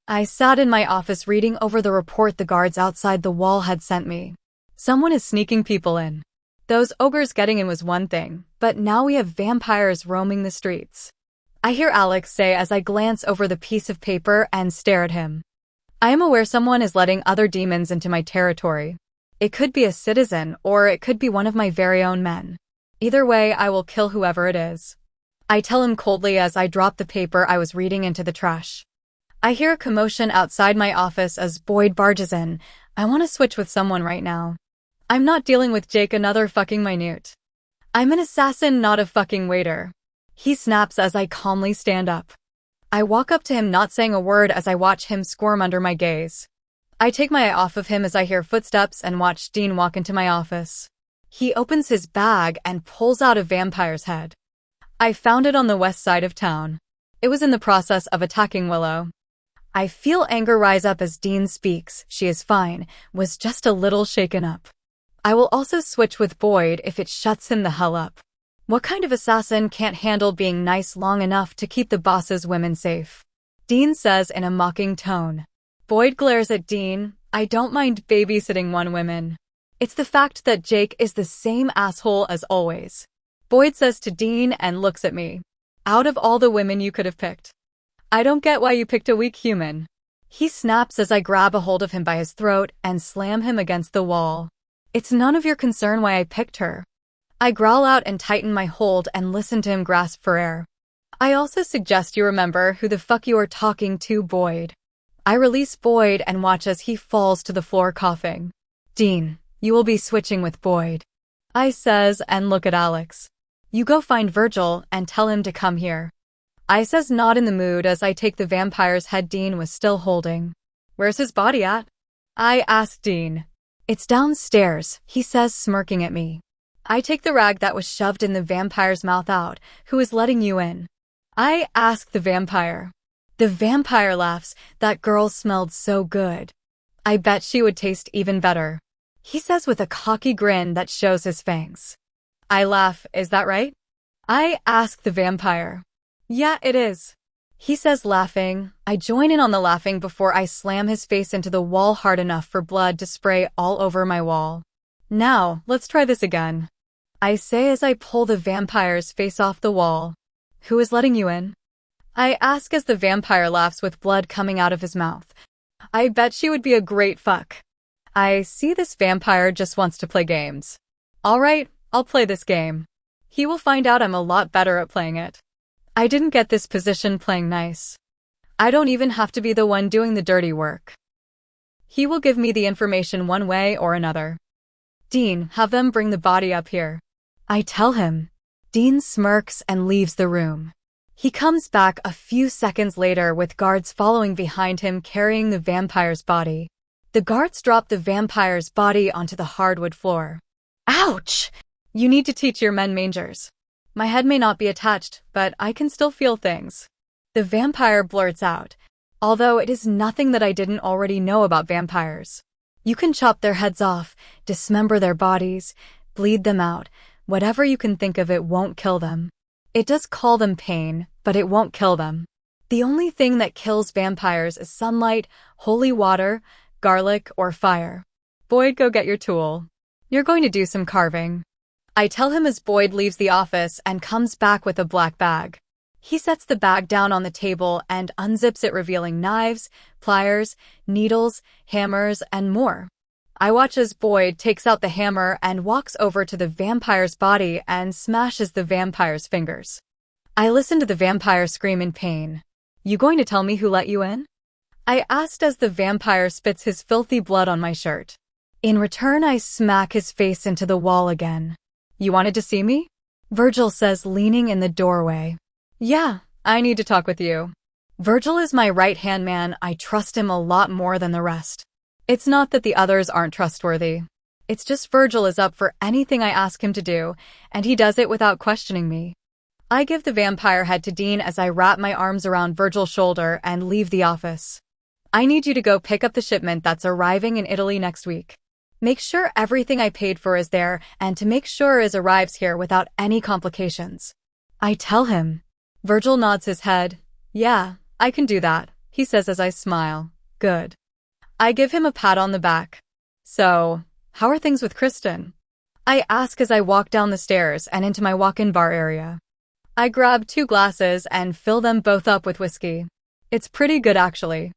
I sat in my office reading over the report the guards outside the wall had sent me. Someone is sneaking people in. Those ogres getting in was one thing, but now we have vampires roaming the streets. I hear Alex say as I glance over the piece of paper and stare at him. I am aware someone is letting other demons into my territory. It could be a citizen, or it could be one of my very own men. Either way, I will kill whoever it is. I tell him coldly as I drop the paper I was reading into the trash. I hear a commotion outside my office as Boyd barges in. I want to switch with someone right now. I'm not dealing with Jake, another fucking minute. I'm an assassin, not a fucking waiter. He snaps as I calmly stand up. I walk up to him, not saying a word, as I watch him squirm under my gaze. I take my eye off of him as I hear footsteps and watch Dean walk into my office. He opens his bag and pulls out a vampire's head. I found it on the west side of town. It was in the process of attacking Willow. I feel anger rise up as Dean speaks. She is fine, was just a little shaken up. I will also switch with Boyd if it shuts him the hell up. What kind of assassin can't handle being nice long enough to keep the boss's women safe? Dean says in a mocking tone. Boyd glares at Dean. I don't mind babysitting one woman. It's the fact that Jake is the same asshole as always. Boyd says to Dean and looks at me. Out of all the women you could have picked, I don't get why you picked a weak human. He snaps as I grab a hold of him by his throat and slam him against the wall. It's none of your concern why I picked her. I growl out and tighten my hold and listen to him grasp for air. I also suggest you remember who the fuck you are talking to, Boyd. I release Boyd and watch as he falls to the floor coughing. Dean, you will be switching with Boyd, I says and look at Alex. You go find Virgil and tell him to come here. I says not in the mood as I take the vampire's head Dean was still holding. Where's his body at? I ask Dean. It's downstairs, he says, smirking at me. I take the rag that was shoved in the vampire's mouth out. Who is letting you in? I ask the vampire. The vampire laughs. That girl smelled so good. I bet she would taste even better, he says with a cocky grin that shows his fangs. I laugh. Is that right? I ask the vampire. Yeah, it is, he says, laughing. I join in on the laughing before I slam his face into the wall hard enough for blood to spray all over my wall. Now, let's try this again, I say as I pull the vampire's face off the wall. Who is letting you in? I ask as the vampire laughs with blood coming out of his mouth. I bet she would be a great fuck. I see this vampire just wants to play games. All right, I'll play this game. He will find out I'm a lot better at playing it. I didn't get this position playing nice. I don't even have to be the one doing the dirty work. He will give me the information one way or another. Dean, have them bring the body up here, I tell him. Dean smirks and leaves the room. He comes back a few seconds later with guards following behind him carrying the vampire's body. The guards drop the vampire's body onto the hardwood floor. Ouch! You need to teach your men mangers. My head may not be attached, but I can still feel things, the vampire blurts out, although it is nothing that I didn't already know about vampires. You can chop their heads off, dismember their bodies, bleed them out. Whatever you can think of, it won't kill them. It does cause them pain, but it won't kill them. The only thing that kills vampires is sunlight, holy water, garlic, or fire. Boyd, go get your tool. You're going to do some carving, I tell him as Boyd leaves the office and comes back with a black bag. He sets the bag down on the table and unzips it, revealing knives, pliers, needles, hammers, and more. I watch as Boyd takes out the hammer and walks over to the vampire's body and smashes the vampire's fingers. I listen to the vampire scream in pain. You going to tell me who let you in? I asked as the vampire spits his filthy blood on my shirt. In return, I smack his face into the wall again. You wanted to see me? Virgil says, leaning in the doorway. Yeah, I need to talk with you. Virgil is my right-hand man. I trust him a lot more than the rest. It's not that the others aren't trustworthy. It's just Virgil is up for anything I ask him to do, and he does it without questioning me. I give the vampire head to Dean as I wrap my arms around Virgil's shoulder and leave the office. I need you to go pick up the shipment that's arriving in Italy next week. Make sure everything I paid for is there, and to make sure it arrives here without any complications, I tell him. Virgil nods his head. Yeah, I can do that, he says as I smile. Good. I give him a pat on the back. So, how are things with Kristin? I ask as I walk down the stairs and into my walk-in bar area. I grab 2 glasses and fill them both up with whiskey. It's pretty good actually.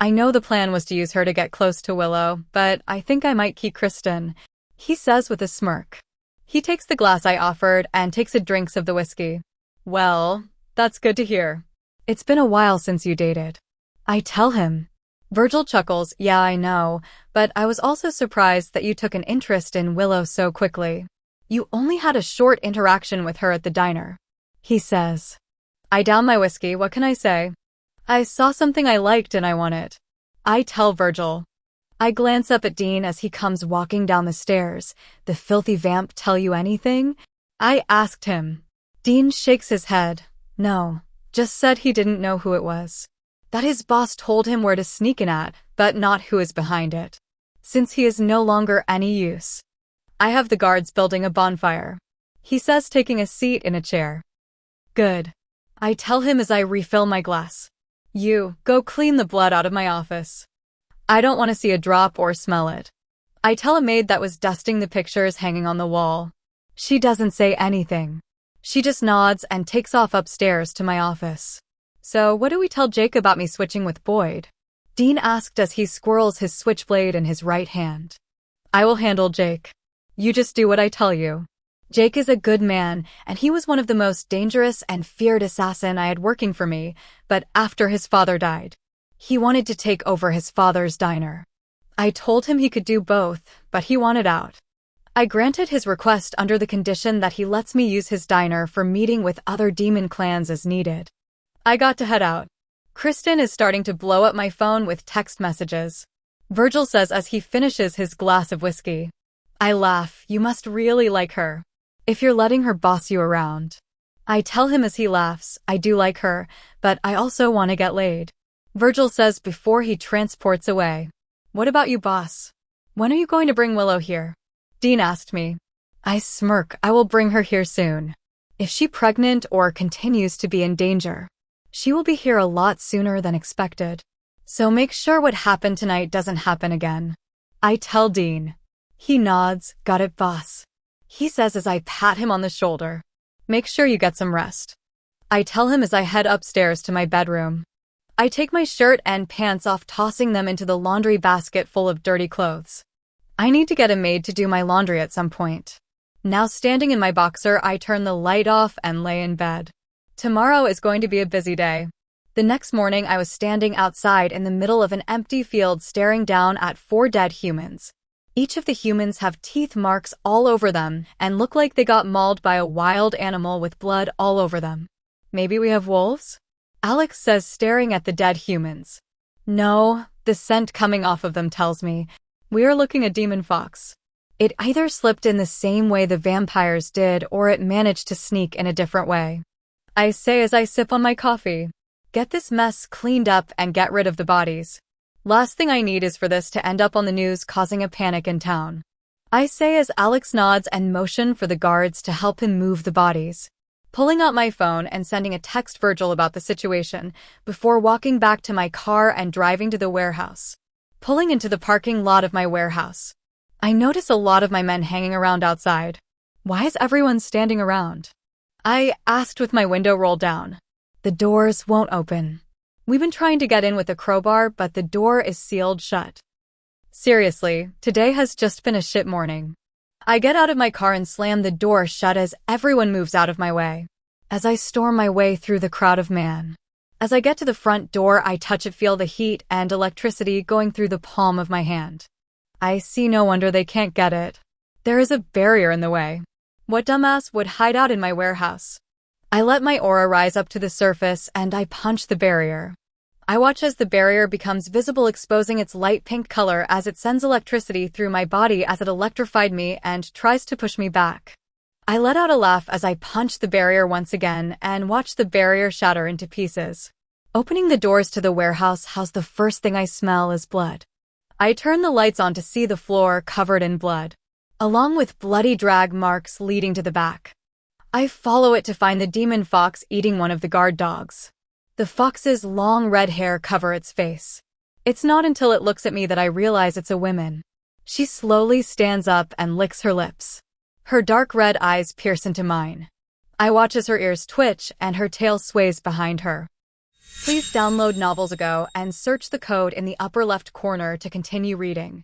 I know the plan was to use her to get close to Willow, but I think I might keep Kristin, he says with a smirk. He takes the glass I offered and takes a drink of the whiskey. Well, that's good to hear. It's been a while since you dated. I tell him. Virgil chuckles, yeah, I know, but I was also surprised that you took an interest in Willow so quickly. You only had a short interaction with her at the diner. He says. I down my whiskey, what can I say? I saw something I liked and I want it. I tell Virgil. I glance up at Dean as he comes walking down the stairs. The filthy vamp tell you anything? I asked him. Dean shakes his head. No, just said he didn't know who it was. That his boss told him where to sneak in at, but not who is behind it. Since he is no longer any use. I have the guards building a bonfire. He says, taking a seat in a chair. Good. I tell him as I refill my glass. You, go clean the blood out of my office. I don't want to see a drop or smell it. I tell a maid that was dusting the pictures hanging on the wall. She doesn't say anything. She just nods and takes off upstairs to my office. So what do we tell Jake about me switching with Boyd? Dean asked as he squirrels his switchblade in his right hand. I will handle Jake. You just do what I tell you. Jake is a good man, and he was one of the most dangerous and feared assassin I had working for me, but after his father died, he wanted to take over his father's diner. I told him he could do both, but he wanted out. I granted his request under the condition that he lets me use his diner for meeting with other demon clans as needed. I got to head out. Kristin is starting to blow up my phone with text messages. Virgil says as he finishes his glass of whiskey. I laugh, you must really like her. If you're letting her boss you around. I tell him as he laughs, I do like her, but I also want to get laid. Virgil says before he transports away. What about you, boss? When are you going to bring Willow here? Dean asked me. I smirk, I will bring her here soon. If she's pregnant or continues to be in danger, she will be here a lot sooner than expected. So make sure what happened tonight doesn't happen again. I tell Dean. He nods, got it, boss. He says as I pat him on the shoulder. Make sure you get some rest. I tell him as I head upstairs to my bedroom. I take my shirt and pants off, tossing them into the laundry basket full of dirty clothes. I need to get a maid to do my laundry at some point. Now standing in my boxer, I turn the light off and lay in bed. Tomorrow is going to be a busy day. The next morning I was standing outside in the middle of an empty field staring down at 4 dead humans. Each of the humans have teeth marks all over them and look like they got mauled by a wild animal with blood all over them. Maybe we have wolves? Alex says, staring at the dead humans. No, the scent coming off of them tells me. We are looking at demon fox. It either slipped in the same way the vampires did or it managed to sneak in a different way. I say as I sip on my coffee. Get this mess cleaned up and get rid of the bodies. Last thing I need is for this to end up on the news causing a panic in town. I say as Alex nods and motion for the guards to help him move the bodies. Pulling out my phone and sending a text Virgil about the situation before walking back to my car and driving to the warehouse. Pulling into the parking lot of my warehouse. I notice a lot of my men hanging around outside. Why is everyone standing around? I asked with my window rolled down. The doors won't open. We've been trying to get in with a crowbar, but the door is sealed shut. Seriously, today has just been a shit morning. I get out of my car and slam the door shut as everyone moves out of my way. As I storm my way through the crowd of man. As I get to the front door, I touch it, feel the heat and electricity going through the palm of my hand. I see no wonder they can't get it. There is a barrier in the way. What dumbass would hide out in my warehouse? I let my aura rise up to the surface and I punch the barrier. I watch as the barrier becomes visible, exposing its light pink color as it sends electricity through my body as it electrified me and tries to push me back. I let out a laugh as I punch the barrier once again and watch the barrier shatter into pieces. Opening the doors to the warehouse house, the first thing I smell is blood. I turn the lights on to see the floor covered in blood, along with bloody drag marks leading to the back. I follow it to find the demon fox eating one of the guard dogs. The fox's long red hair cover its face. It's not until it looks at me that I realize it's a woman. She slowly stands up and licks her lips. Her dark red eyes pierce into mine. I watch as her ears twitch and her tail sways behind her. Please download Novels Ago and search the code in the upper left corner to continue reading.